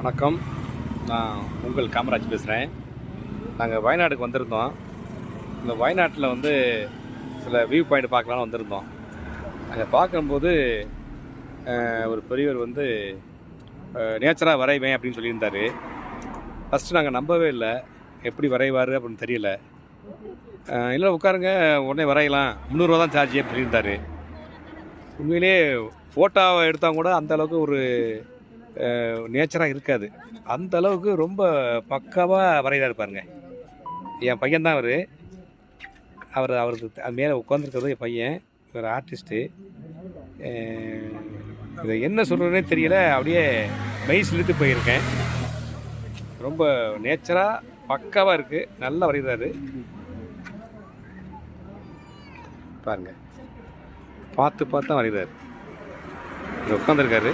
வணக்கம். நான் உங்கள் காமராஜ் பேசுகிறேன். நாங்கள் வயநாடுக்கு வந்திருந்தோம். இந்த வயநாட்டில் சில வியூ பாயிண்ட் பார்க்கலான்னு வந்திருந்தோம். அங்கே பார்க்கும்போது ஒரு பெரியவர் நேச்சராக வரைவேன் அப்படின்னு சொல்லியிருந்தார். ஃபஸ்ட்டு நாங்கள் நம்பவே இல்லை, எப்படி வரைவார் அப்படின்னு தெரியல. இல்லை உட்காருங்க, உடனே வரையலாம், 300 தான் சார்ஜ் அப்படின்னு சொல்லியிருந்தார். உண்மையிலே ஃபோட்டோவை எடுத்தால் கூட அந்தளவுக்கு ஒரு நேச்சராக இருக்காது. அந்த அளவுக்கு ரொம்ப பக்காவாக வரைகிறாரு பாருங்க. என் பையன்தான் அவருக்கு அது மேலே உட்காந்துருக்கிறது என் பையன். ஒரு ஆர்டிஸ்ட்டு. இதை என்ன சொல்கிறதுனே தெரியல, அப்படியே மெய் சிலிர்த்து போயிருக்கேன். ரொம்ப நேச்சராக பக்காவாக இருக்குது, நல்லா வரைகிறாரு பாருங்க. பார்த்து தான் வரைகிறாரு. உட்காந்துருக்காரு.